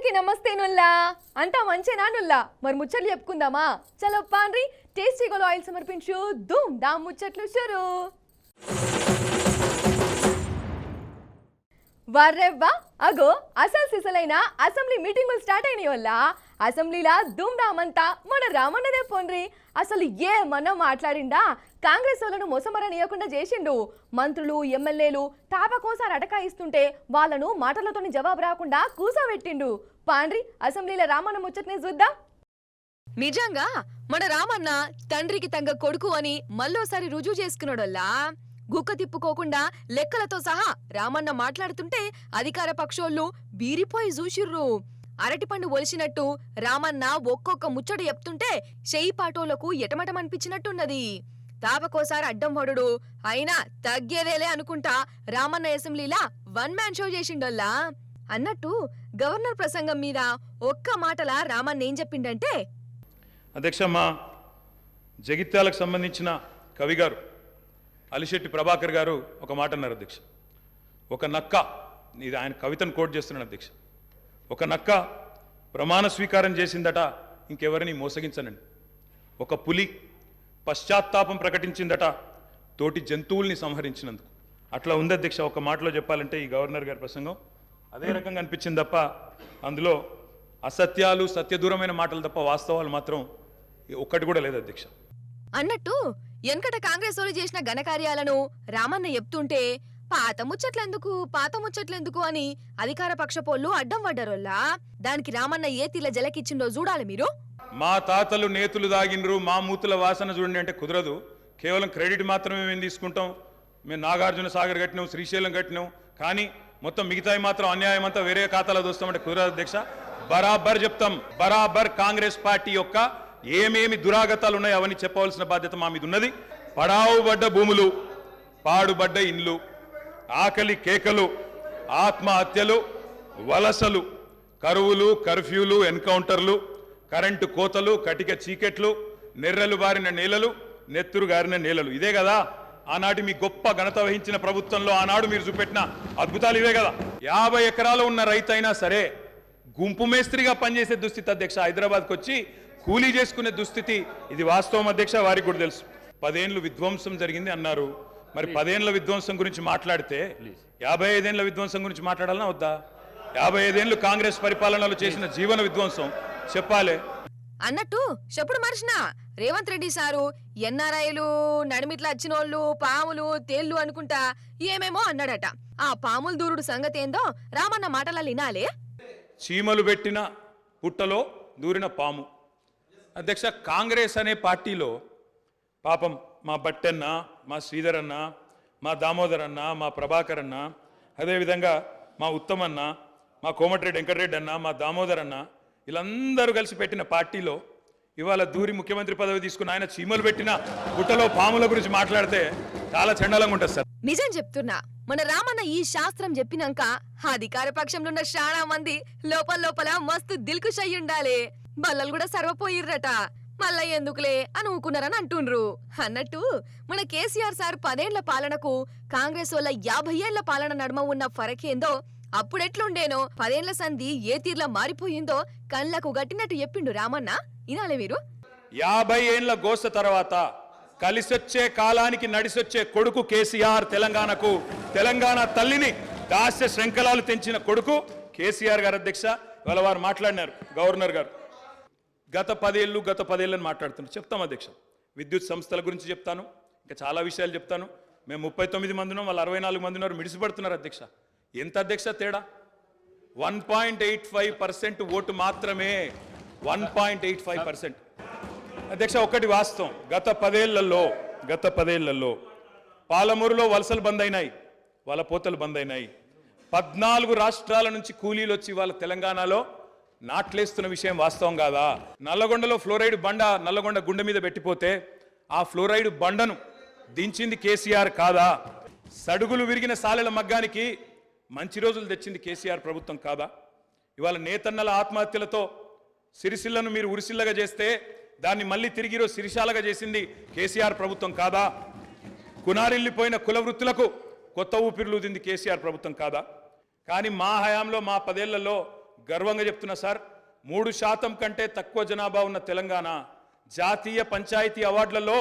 అందరికీ నమస్తే నుల్లా అంతా మంచేనా నుల్లా మరి ముచ్చట్లు చెప్పుకుందామా చలో పాండ్రి టేస్టీ గోల్ ఆయిల్ సమర్పించు ధూమ్ ధామ్ ముచ్చట్లు షురు వర్రెవ్వా అగో అసలు సిసలైన అసెంబ్లీ మీటింగులు స్టార్ట్ అయినాయి వల్ల అసెంబ్లీలా ధూమ్ ధామ్ అంతా మన రామన్నదే పోన్రి అసలు ఏమన్నా మాట్లాడిండా కాంగ్రెస్ వాళ్ళను మోసమరనియకుండా చేసిండు మంత్రులు ఎమ్మెల్యేలు తాపకోసారి అటకాయిస్తుంటే వాళ్ళను మాటలతోని జవాబు రాకుండా కూసోబెట్టిండు పాండ్రి అసెంబ్లీలో రామన్న ముచ్చట్ని చూద్దాం నిజంగా మన రామన్న తండ్రికి తంగ కొడుకు అని మళ్ళోసారి రుజువు చేసుకున్నాడల్లా గుక్క తిప్పుకోకుండా లెక్కలతో సహా రామన్న మాట్లాడుతుంటే అధికార పక్షోళ్ళు బీరిపోయి చూసిర్రు అరటిపండు ఒలిసినట్టు రామన్న ఒక్కొక్క ముచ్చట చెప్తుంటే చెయ్యి పాటోలకు ఎటమటమనిపించినట్టున్నది తాపకోసారి అడ్డం పడుడు అయినా తగ్గేదేలే అనుకుంటా రామన్న అసెంబ్లీలా వన్ మ్యాన్ షో చేసిండల్లా అన్నట్టు గవర్నర్ ప్రసంగం మీద ఒక్క మాటలా రామన్న ఏం చెప్పిండంటే అధ్యక్షమ్మా జగిత్యాలకు సంబంధించిన కవి గారు అలిశెట్టి ప్రభాకర్ గారు ఒక మాట అన్నారు అధ్యక్ష ఒక నక్క ఇది ఆయన కవితను కోట్ చేస్తున్నాను అధ్యక్ష ఒక నక్క ప్రమాణ స్వీకారం చేసిందట ఇంకెవరిని మోసగించనండి ఒక పులి పశ్చాత్తాపం ప్రకటించిందట తోటి జంతువుల్ని సంహరించినందుకు అట్లా ఉంది అధ్యక్ష ఒక మాటలో చెప్పాలంటే ఈ గవర్నర్ గారి ప్రసంగం అదే రకంగా అనిపించింది తప్ప అందులో అసత్యాలు సత్యదూరమైన మాటలు తప్ప వాస్తవాలు మాత్రం ఒక్కటి కూడా లేదు అధ్యక్ష అన్నట్టు వెనకట కాంగ్రెస్ వాళ్ళు చేసిన ఘనకార్యాలను రామన్న చెప్తుంటే పాత ముచ్చట్లెందుకు అని అధికార పక్షపోళ్ళు అడ్డం పడ్డారోల్లా దానికి రామన్న ఏ తీల జలకిచ్చిండో చూడాలి మీరు మా తాతలు నేతులు దాగినరు మా మూతుల వాసన చూడండి అంటే కుదరదు కేవలం క్రెడిట్ మాత్రమే మేము తీసుకుంటాం మేము నాగార్జున సాగర్ కట్టినాం శ్రీశైలం కట్టినాం కానీ మొత్తం మిగతాయి మాత్రం అన్యాయం అంతా వేరే ఖాతాలో దోస్తామంటే కుదరదు అధ్యక్ష బరాబర్ చెప్తాం బరాబర్ కాంగ్రెస్ పార్టీ యొక్క ఏమేమి దురాగతాలు ఉన్నాయో అవన్నీ చెప్పవలసిన బాధ్యత మా మీద ఉన్నది పడావుబడ్డ భూములు పాడుబడ్డ ఇండ్లు ఆకలి కేకలు ఆత్మహత్యలు వలసలు కరువులు కర్ఫ్యూలు ఎన్కౌంటర్లు కరెంటు కోతలు కటిక చీకెట్లు నెర్రెలు బారిన నేలలు నెత్తురు గారిన నేలలు ఇదే కదా ఆనాటి మీ గొప్ప ఘనత వహించిన ప్రభుత్వంలో ఆనాడు మీరు చూపెట్టిన అద్భుతాలు ఇవే కదా 50 ఎకరాలు ఉన్న రైతు అయినా సరే గుంపు మేస్త్రిగా పనిచేసే దుస్థితి అధ్యక్ష హైదరాబాద్కి వచ్చి కూలీ చేసుకునే దుస్థితి ఇది వాస్తవం అధ్యక్ష వారికి కూడా తెలుసు 10 ఏళ్ళు విధ్వంసం జరిగింది అన్నారు మరి 10 ఏళ్ల విధ్వంసం గురించి మాట్లాడితే 55 ఏళ్ల విధ్వంసం గురించి మాట్లాడాలన్నా వద్దా 55 ఏళ్లు కాంగ్రెస్ పరిపాలనలో చేసిన జీవన విధ్వంసం చెప్పాలి అన్నట్టు చెప్పుడు మర్చినా రేవంత్ రెడ్డి సారు ఎన్ఆర్ఐలు నడిమిట్ల వచ్చినోళ్ళు పాములు తేళ్లు అనుకుంటా ఏమేమో అన్నాడట ఆ పాములు దూరుడు సంగతి ఏందో రామన్న మాటల వినాలే చీమలు పెట్టిన పుట్టలో దూరిన పాము అధ్యక్ష కాంగ్రెస్ అనే పార్టీలో పాపం మా బట్టన్న మా శ్రీధర్ అన్న మా దామోదర్ అన్న మా ప్రభాకర్ అన్న అదేవిధంగా మా ఉత్తమన్న మా కోమటిరెడ్డి వెంకటరెడ్డి అన్న మా దామోదర్ అన్న వీళ్ళందరూ కలిసి పెట్టిన పార్టీలో ఇవాళ దూరి ముఖ్యమంత్రి పదవి తీసుకున్న ఆయన చీమలు పెట్టిన పుట్టలో పాముల గురించి మాట్లాడితే చాలా చండాలంగా ఉంటుంది సార్ నిజం చెప్తున్నా మన రామన్న ఈ శాస్త్రం చెప్పినాక అధికార పక్షంలో ఉన్న చాలా మంది లోపల మస్తు దిల్కుషయ్యుండాలి బల్లలు కూడా సర్వపోయిర్రట మళ్ళా ఎందుకులే అని ఊకున్నారని అంటుండ్రు అన్నట్టు మన కేసీఆర్ సార్ 10 ఏళ్ల పాలనకు కాంగ్రెస్ వాళ్ళ 50 ఏళ్ల పాలన నడుమ ఉన్న ఫరకేందో అప్పుడెట్లుండేనో 10 ఏళ్ల సంధి ఏ తీర్లా మారిపోయిందో కళ్ళకు గట్టినట్టు చెప్పిండు రామన్న ఇనాలే మీరు 50 ఏళ్ల గోస తర్వాత కలిసొచ్చే కాలానికి నడిసొచ్చే కొడుకు కేసీఆర్ తెలంగాణకు తెలంగాణ తల్లిని దాస్య శృంఖలాలు తెంచిన కొడుకు కేసీఆర్ గారు అధ్యక్ష వాళ్ళ వారు మాట్లాడినారు గవర్నర్ గారు గత 10 ఏళ్ళని మాట్లాడుతున్నారు చెప్తాం అధ్యక్ష విద్యుత్ సంస్థల గురించి చెప్తాను ఇంకా చాలా విషయాలు చెప్తాను మేము 39 మంది ఉన్నాం వాళ్ళు 64 మంది ఉన్నారు మిడిసిపడుతున్నారు అధ్యక్ష ఎంత అధ్యక్ష తేడా 1.85% ఓటు మాత్రమే 1.85% అధ్యక్ష ఒకటి వాస్తవం గత 10 ఏళ్లలో పాలమూరులో వలసలు బంద్ అయినాయి వాళ్ళ పోతలు బంద్ అయినాయి 14 రాష్ట్రాల నుంచి కూలీలు వచ్చి వాళ్ళ తెలంగాణలో నాట్లేస్తున్న విషయం వాస్తవం కాదా నల్లగొండలో ఫ్లోరైడ్ బండ నల్లగొండ గుండె మీద పెట్టిపోతే ఆ ఫ్లోరైడ్ బండను దించింది కేసీఆర్ కాదా సడుగులు విరిగిన సాలెల మగ్గానికి మంచి రోజులు తెచ్చింది కేసీఆర్ ప్రభుత్వం కాదా ఇవాళ నేతన్నల ఆత్మహత్యలతో సిరిసిల్లను మీరు ఉరిసిల్లగా చేస్తే దాన్ని మళ్ళీ తిరిగిరో సిరిశాలగా చేసింది కేసీఆర్ ప్రభుత్వం కాదా కునారిల్లిపోయిన కుల వృత్తులకు కొత్త ఊపిరులూదింది కేసీఆర్ ప్రభుత్వం కాదా కానీ మా హయాంలో మా 10 ఏళ్లలో గర్వంగా చెప్తున్నా సార్, 3% కంటే తక్కువ జనాభా ఉన్న తెలంగాణ జాతీయ పంచాయతీ అవార్డులలో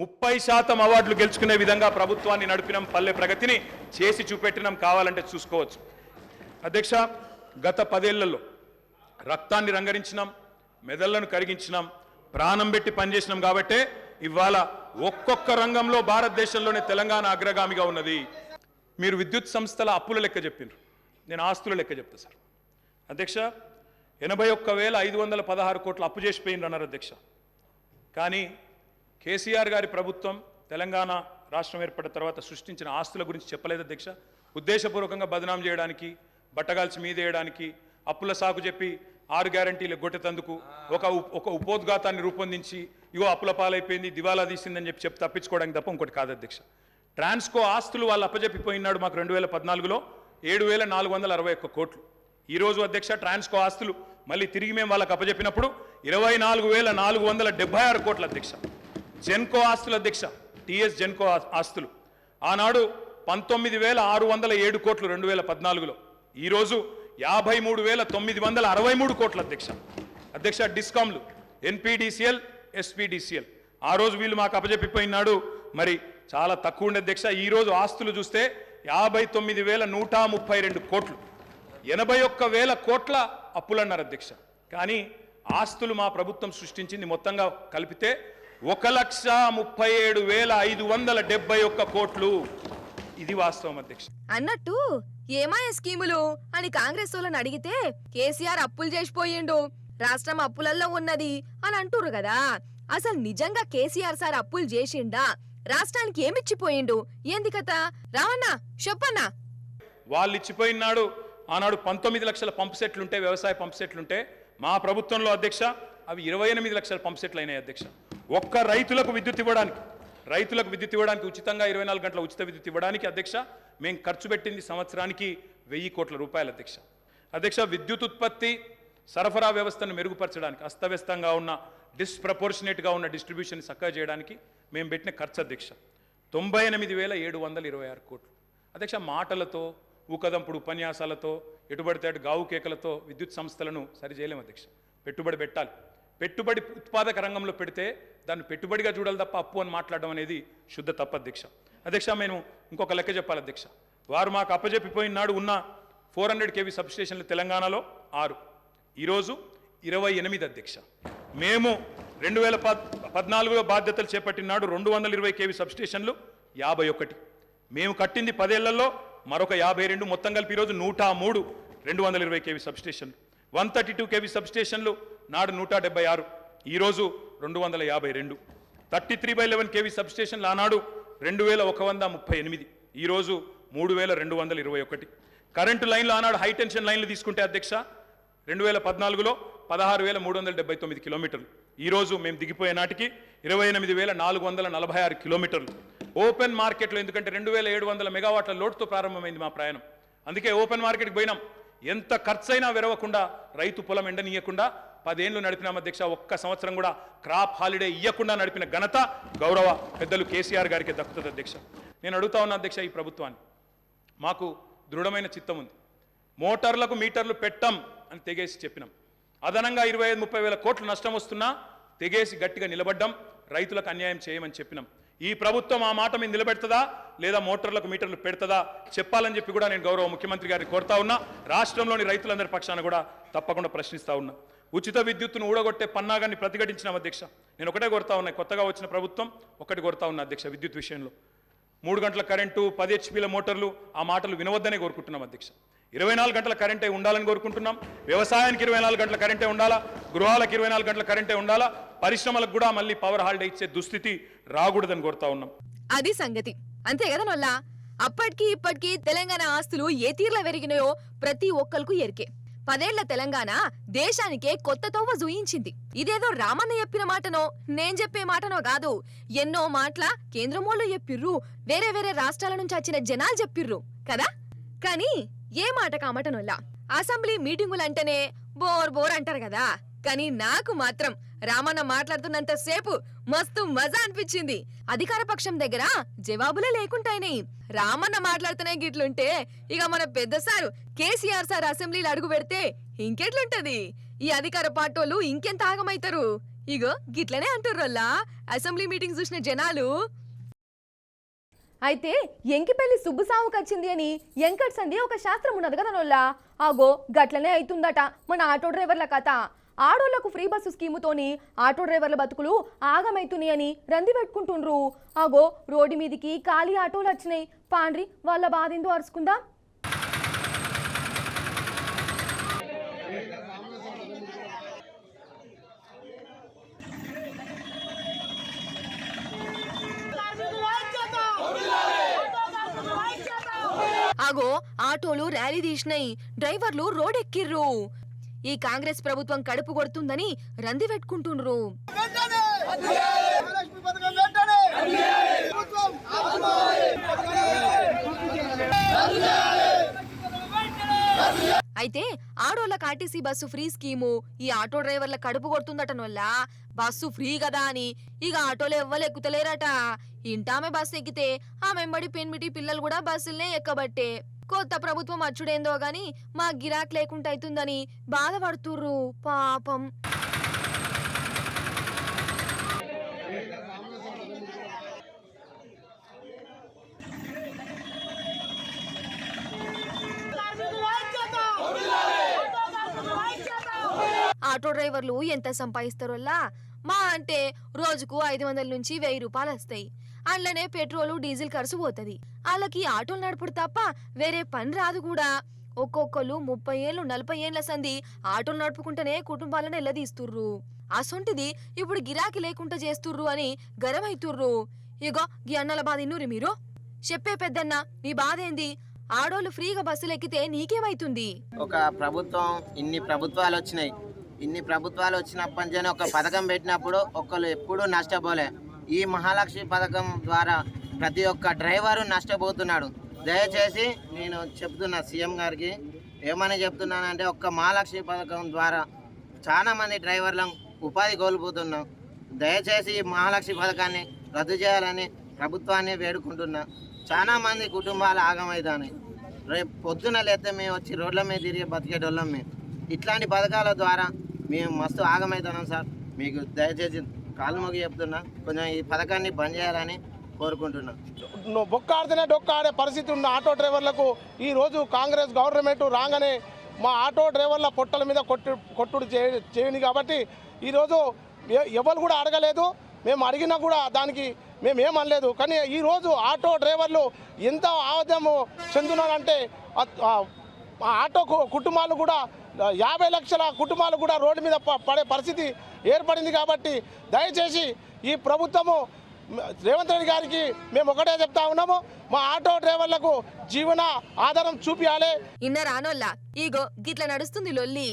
30% అవార్డులు గెలుచుకునే విధంగా ప్రభుత్వాన్ని నడిపినాం, పల్లె ప్రగతిని చేసి చూపెట్టినాం, కావాలంటే చూసుకోవచ్చు. అధ్యక్ష, గత 10 ఏళ్లలో రక్తాన్ని రంగరించినాం, మెదళ్లను కరిగించినాం, ప్రాణం పెట్టి పనిచేసినాం. కాబట్టే ఇవాళ ఒక్కొక్క రంగంలో భారతదేశంలోనే తెలంగాణ అగ్రగామిగా ఉన్నది. మీరు విద్యుత్ సంస్థల అప్పుల లెక్క చెప్పిండ్రు, నేను ఆస్తుల లెక్క చెప్తా సార్. అధ్యక్ష, 81,516 కోట్ల అప్పు చేసిపోయిండ్రు అన్నారు అధ్యక్ష. కానీ కేసీఆర్ గారి ప్రభుత్వం తెలంగాణ రాష్ట్రం ఏర్పడిన తర్వాత సృష్టించిన ఆస్తుల గురించి చెప్పలేదు అధ్యక్ష. ఉద్దేశపూర్వకంగా బదనాం చేయడానికి, బట్టగాల్చి మీదేయడానికి, అప్పుల సాకు చెప్పి 6 గ్యారంటీలు గొట్టెతందుకు ఒక ఉపోద్ఘాతాన్ని రూపొందించి ఇగో అప్పుల పాలైపోయింది, దివాలా తీసిందని చెప్పి తప్పించుకోవడానికి తప్ప ఇంకోటి కాదు అధ్యక్ష. ట్రాన్స్కో ఆస్తులు వాళ్ళు అప్పచెప్పిపోయినాడు మాకు 2014లో 7,461 కోట్లు. ఈరోజు అధ్యక్ష ట్రాన్స్కో ఆస్తులు మళ్ళీ తిరిగి మేము వాళ్ళకి అప్పచెప్పినప్పుడు 24,476 కోట్ల అధ్యక్ష. జెన్కో ఆస్తులు అధ్యక్ష, టీఎస్ జెన్కో ఆస్తులు ఆనాడు 19,607 కోట్లు 2014లో, ఈరోజు 53,963 కోట్ల అధ్యక్ష. అధ్యక్ష, డిస్కామ్లు ఎన్పీడీసీఎల్, ఎస్పీడీసీఎల్ ఆ రోజు వీళ్ళు మాకు అప్పచెప్పిపోయినాడు మరి చాలా తక్కువ ఉండే అధ్యక్ష. ఈరోజు ఆస్తులు చూస్తే 59,132 కోట్లు, 81,000 కోట్ల అప్పులు అన్నారు అధ్యక్ష. కానీ ఆస్తులు మా ప్రభుత్వం సృష్టించింది మొత్తంగా కలిపితే 1,37,571 కోట్లు. ఇది వాస్తవం అధ్యక్ష. అన్నట్టు ఏమాయ స్కీములు అని కాంగ్రెస్ వాళ్ళని అడిగితే కేసీఆర్ అప్పులు చేసిపోయిండు, రాష్ట్రం అప్పులల్లో ఉన్నది అని అంటురు కదా. అసలు నిజంగా కేసీఆర్ సార్ అప్పులు చేసిండా? రాష్ట్రానికి ఏమిచ్చిపోయిండు? ఏంది కథ? రావన్నా చెప్పన్నా. వాళ్ళు ఇచ్చిపోయినాడు ఆనాడు 19 లక్షల పంప్ సెట్లుంటే, వ్యవసాయ పంప్ సెట్లుంటే, మా ప్రభుత్వంలో అధ్యక్ష అవి 28 లక్షల పంప్ సెట్లు అయినాయి అధ్యక్ష. ఒక్క రైతులకు విద్యుత్ ఇవ్వడానికి ఉచితంగా 24 గంటల ఉచిత విద్యుత్ ఇవ్వడానికి అధ్యక్ష మేము ఖర్చు పెట్టింది సంవత్సరానికి 1,000 కోట్ల రూపాయలు అధ్యక్ష. అధ్యక్ష, విద్యుత్ ఉత్పత్తి సరఫరా వ్యవస్థను మెరుగుపరచడానికి, అస్తవ్యస్తంగా ఉన్న డిస్ప్రపోర్షనేట్గా ఉన్న డిస్ట్రిబ్యూషన్ చక్కగా చేయడానికి మేము పెట్టిన ఖర్చు అధ్యక్ష 98,726 కోట్లు అధ్యక్ష. మాటలతో, ఊకదంపుడు ఉపన్యాసాలతో, ఎటుబడితే అటు గావు కేకలతో విద్యుత్ సంస్థలను సరి చేయలేము అధ్యక్ష. పెట్టుబడి పెట్టాలి. పెట్టుబడి ఉత్పాదక రంగంలో పెడితే దాన్ని పెట్టుబడిగా చూడాలి తప్ప అప్పు అని మాట్లాడడం అనేది శుద్ధ తప్పు అధ్యక్ష. అధ్యక్ష, నేను ఇంకొక లెక్క చెప్పాలి అధ్యక్ష. వారు మాకు అప్పజెప్పిపోయిన నాడు ఉన్న 400 kV సబ్స్టేషన్లు తెలంగాణలో 6, ఈరోజు 28 అధ్యక్ష. మేము 2014లో బాధ్యతలు చేపట్టినాడు 220 kV సబ్స్టేషన్లు 51. మేము కట్టింది 10 ఏళ్లలో మరొక 52, మొత్తం కలిపి ఈరోజు 103 220 kV సబ్స్టేషన్లు. 132 kV సబ్స్టేషన్లు నాడు 176, ఈరోజు 252. 33/11 kV సబ్స్టేషన్లు ఆనాడు 2,138, ఈరోజు 3,221. కరెంటు లైన్లు ఆనాడు హై టెన్షన్ లైన్లు తీసుకుంటే అధ్యక్ష 2014లో 16,379 కిలోమీటర్లు, ఈరోజు మేము దిగిపోయే నాటికి 28,446 కిలోమీటర్లు. ఓపెన్ మార్కెట్లో, ఎందుకంటే 2,700 మెగావాట్ల లోడ్తో ప్రారంభమైంది మా ప్రయాణం, అందుకే ఓపెన్ మార్కెట్కి పోయినాం. ఎంత ఖర్చైనా విరవకుండా, రైతు పొలం ఎండనీయకుండా 10 ఏళ్ళు నడిపినాం అధ్యక్ష. ఒక్క సంవత్సరం కూడా క్రాప్ హాలిడే ఇవ్వకుండా నడిపిన ఘనత గౌరవ పెద్దలు కేసీఆర్ గారికి దక్కుతుంది అధ్యక్ష. నేను అడుగుతా ఉన్నా అధ్యక్ష, ఈ ప్రభుత్వాన్ని మాకు దృఢమైన చిత్తం ఉంది. మోటార్లకు మీటర్లు పెట్టం అని తెగేసి చెప్పినాం. అదనంగా 25-30 వేల కోట్లు నష్టం వస్తున్నా తెగేసి గట్టిగా నిలబడ్డం, రైతులకు అన్యాయం చేయమని చెప్పినాం. ఈ ప్రభుత్వం ఆ మాట మీద నిలబెడుతుందా లేదా మోటార్లకు మీటర్లు పెడుతుందా చెప్పాలని చెప్పి కూడా నేను గౌరవ ముఖ్యమంత్రి గారిని కోరుతా ఉన్నా. రాష్ట్రంలోని రైతులందరి పక్షాన కూడా తప్పకుండా ప్రశ్నిస్తా ఉన్నా. ఉచిత విద్యుత్తును ఊడగొట్టే పన్నాగాన్ని ప్రతిఘటించినాం అధ్యక్ష. నేను ఒకటే కోరుతా ఉన్నా, కొత్తగా వచ్చిన ప్రభుత్వం ఒకటి కోరుతా ఉన్నా అధ్యక్ష, విద్యుత్ విషయంలో 3 గంటల కరెంటు, 10 HPల మోటార్లు, ఆ మాటలు వినవద్దనే కోరుకుంటున్నాం అధ్యక్ష. 24 గంటల కరెంటే ఉండాలని కోరుకుంటున్నాం. వ్యవసాయానికి 24 గంటల కరెంటే ఉండాలా, గృహాలకు 24 గంటల కరెంటే ఉండాలా, పరిశ్రమలకు కూడా మళ్ళీ పవర్ హాలిడే ఇచ్చే దుస్థితి రాకూడదని కోరుతా ఉన్నాం. అది సంగతి. అంతే కదా నొల్లా? అప్పటికి ఇప్పటికీ తెలంగాణ ఆస్తులు ఏ తీర్ల పెరిగినాయో ప్రతి ఒక్కరికి ఎరికే. 10 ఏళ్ల తెలంగాణ దేశానికే కొత్త తోవ జూయించింది. ఇదేదో రామన్న చెప్పిన మాటనో, నేను చెప్పే మాటనో కాదు. ఎన్నో మాటల కేంద్రమోళ్ళు చెప్పిర్రు, వేరే వేరే రాష్ట్రాల నుంచి వచ్చిన జనాలు చెప్పిర్రు కదా. కానీ ఏ మాట కామటనొల్లా, అసెంబ్లీ మీటింగులంటేనే బోర్ బోర్ అంటారు కదా. కానీ నాకు మాత్రం రామన్న మాట్లాడుతున్నంత సేపు మస్తు మజా అనిపించింది. అధికార పక్షం దగ్గర జవాబులే లేకుంటాయినాయి. రామన్న మాట్లాడుతున్న గిట్లుంటే ఇక మన పెద్ద సారు కేసీఆర్ సార్ అసెంబ్లీలో అడుగు పెడితే ఇంకెట్లుంటది ఈ అధికార పార్టోళ్ళు ఇంకెంత ఆగమైతారు. ఇగో గిట్లనే అంటుర్రల్లా అసెంబ్లీ మీటింగ్ చూసిన జనాలు. అయితే ఎంకిపల్లి సుబ్బుసావుకు వచ్చింది అని ఎంకట్స్ అంది ఒక శాస్త్రం ఉన్నది కదా నోళ్ళ. ఆగో గట్లనే అవుతుందట మన ఆటో డ్రైవర్ల కథ. ఆడోళ్లకు ఫ్రీ బస్సు స్కీముతోని ఆటో డ్రైవర్ల బతుకులు ఆగమైతున్నాయి అని రంది పెట్టుకుంటుండ్రు. ఆగో రోడ్డు మీదికి ఖాళీ ఆటోలు వచ్చినాయి. పాండ్రి వాళ్ళ బాధేందో అరుచుకుందాం. ఆగో ఆటోలు ర్యాలీ తీసినాయి, డ్రైవర్లు రోడ్ ఎక్కిర్రు. ఈ కాంగ్రెస్ ప్రభుత్వం కడుపు కొడుతుందని రంది పెట్టుకుంటుండ్రు. అయితే ఆడోళ్ళకి ఆర్టీసీ బస్సు ఫ్రీ స్కీము ఈ ఆటో డ్రైవర్ల కడుపు కొడుతుందటనొల్ల. బస్సు ఫ్రీ కదా అని ఇక ఆటోలు ఎవ్వరు ఎక్కుతలేరట. ఇంటామె బస్సు ఎక్కితే ఆమె పెన్మిటి పిల్లలు కూడా బస్సులనే ఎక్కబట్టే. కొత్త ప్రభుత్వం అచ్చుడేందో గాని మా గిరాక్ లేకుండా అవుతుందని బాధపడుతుర్రు పాపం. ఆటో డ్రైవర్లు ఎంత సంపాదిస్తారోల్లా మా అంటే రోజుకు 500 నుంచి 1000 రూపాయలు వస్తాయి. అందులోనే పెట్రోలు డీజిల్ ఖర్చు పోతుంది. వాళ్ళకి ఆటోలు నడుపుడు తప్ప వేరే పని రాదు కూడా. ఒక్కొక్కరు 30 ఏళ్ళు 40 ఏళ్ల సంది ఆటోలు నడుపుకుంటేనే కుటుంబాలను ఎల్లదీస్తుర్రు. అసొంటిది ఇప్పుడు గిరాకీ లేకుండా చేస్తుర్రు అని గరమైతుర్రు. ఇగో గీ అన్నల బాధ ఇన్నూరి మీరు చెప్పే పెద్దన్న నీ బాధ ఏంది? ఆడోళ్ళు ఫ్రీగా బస్సులు ఎక్కితే నీకేమైతుంది? ఒక ప్రభుత్వం ఇన్ని ప్రభుత్వాలు వచ్చినప్పటి నుంచి ఒక పథకం పెట్టినప్పుడు ఒకళ్ళు ఎప్పుడూ నష్టపోలే. ఈ మహాలక్ష్మి పథకం ద్వారా ప్రతి ఒక్క డ్రైవరు నష్టపోతున్నాడు. దయచేసి నేను చెప్తున్నా సీఎం గారికి ఏమని చెప్తున్నానంటే, ఒక్క మహాలక్ష్మి పథకం ద్వారా చాలా మంది డ్రైవర్లను ఉపాధి కోల్పోతున్నాం. దయచేసి ఈ మహాలక్ష్మి పథకాన్ని రద్దు చేయాలని ప్రభుత్వాన్ని వేడుకుంటున్నా. చాలా మంది కుటుంబాలు ఆగమైదాని. రేపు పొద్దున లేస్తే మేము వచ్చి రోడ్ల మీద తిరిగి బతికేటోళ్ళం. మేము ఇట్లాంటి పథకాల ద్వారా మేము మస్తు ఆగమైతున్నాం సార్. మీకు దయచేసి కాలు మొగి చెప్తున్నా, కొంచెం ఈ పథకాన్ని బంద్ చేయాలని కోరుకుంటున్నాం. బొక్కాడితేనే డొక్కాడే పరిస్థితి ఉన్న ఆటో డ్రైవర్లకు ఈరోజు కాంగ్రెస్ గవర్నమెంట్ రాగానే మా ఆటో డ్రైవర్ల పొట్టల మీద కొట్టుడు చేయండి. కాబట్టి ఈరోజు ఎవరు కూడా అడగలేదు, మేము అడిగినా కూడా దానికి మేమేమనలేదు. కానీ ఈరోజు ఆటో డ్రైవర్లు ఎంత ఆవేదన చెందుతున్నారంటే ఆటో కుటుంబాలు కూడా 50 లక్షల కుటుంబాలు కూడా రోడ్డు మీద పడే పరిస్థితి ఏర్పడింది. కాబట్టి దయచేసి ఈ ప్రభుత్వము రేవంత్ రెడ్డి గారికి మేము ఒకటే చెప్తా ఉన్నాము, మా ఆటో డ్రైవర్లకు జీవన ఆధారం చూపియాలి. ఇన్నరానోల్లా ఈగో గిట్ల నడుస్తుంది లొల్లి.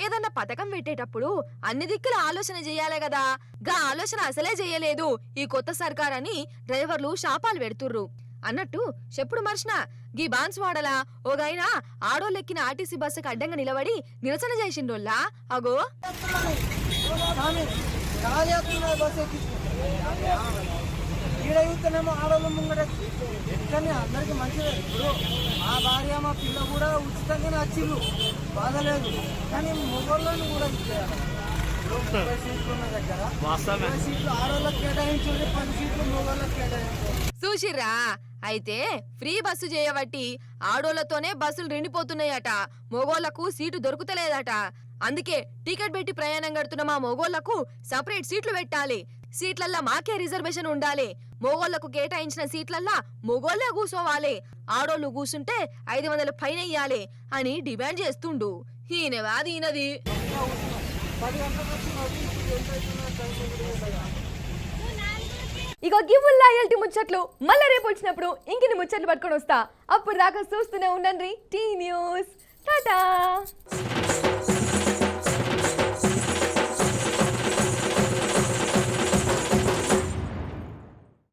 ఏదన్నా పథకం పెట్టేటప్పుడు అన్ని దిక్కుల ఆలోచన చెయ్యాలే కదా. గా ఆలోచన అసలే చెయ్యలేదు ఈ కొత్త సర్కార్ అని డ్రైవర్లు శాపాలు పెడుతుర్రు. అన్నట్టు చెప్పుడు మర్చినా గీ బాన్స్వాడలా ఓగైనా ఆడోళ్ళెక్కిన ఆర్టీసీ బస్సుకు అడ్డంగా నిలబడి నిరసన చేసిండోల్లా. అగో ఈడైతేనేమో ఆడవాళ్ళ ముంగట ఎక్కడనే అందరికి మంచిదే. ఇప్పుడు మా భార్య మా పిల్ల కూడా ఉచితంగానే వచ్చిండ్రు, బాధలేదు. కానీ మొగోళ్ళని కూడా ఇచ్చేయాలి. 30 సీట్లు ఉన్న దగ్గర 30 సీట్లు ఆడవాళ్ళకి కేటాయించండి, 10 సీట్లు మొగోళ్ళకి కేటాయించండి. చూసిర్రా? అయితే ఫ్రీ బస్సు చేయబట్టి ఆడోళ్లతోనే బస్సులు రెండిపోతున్నాయట. మొగోళ్లకు సీటు దొరుకుతలేదట. అందుకే టికెట్ పెట్టి ప్రయాణం కడుతున్న మా మొగోళ్లకు సపరేట్ సీట్లు పెట్టాలి. సీట్లల్లా మాకే రిజర్వేషన్ ఉండాలి. మొగోళ్లకు కేటాయించిన సీట్లల్లా మొగోళ్లే కూసోవాలి. ఆడోళ్లు కూసుంటే 500 పైన ఇయ్యాలి అని డిమాండ్ చేస్తుండు. ఈయనవాది ఈయనది. ఇక గివ్వుల్లా ఎల్టీ ముచ్చట్లు మళ్ళీ రేపు వచ్చినప్పుడు ఇంకిని ముచ్చట్లు పట్టుకొని వస్తా. అప్పుడు దాకా చూస్తూనే ఉండండి టీ న్యూస్. టాటా.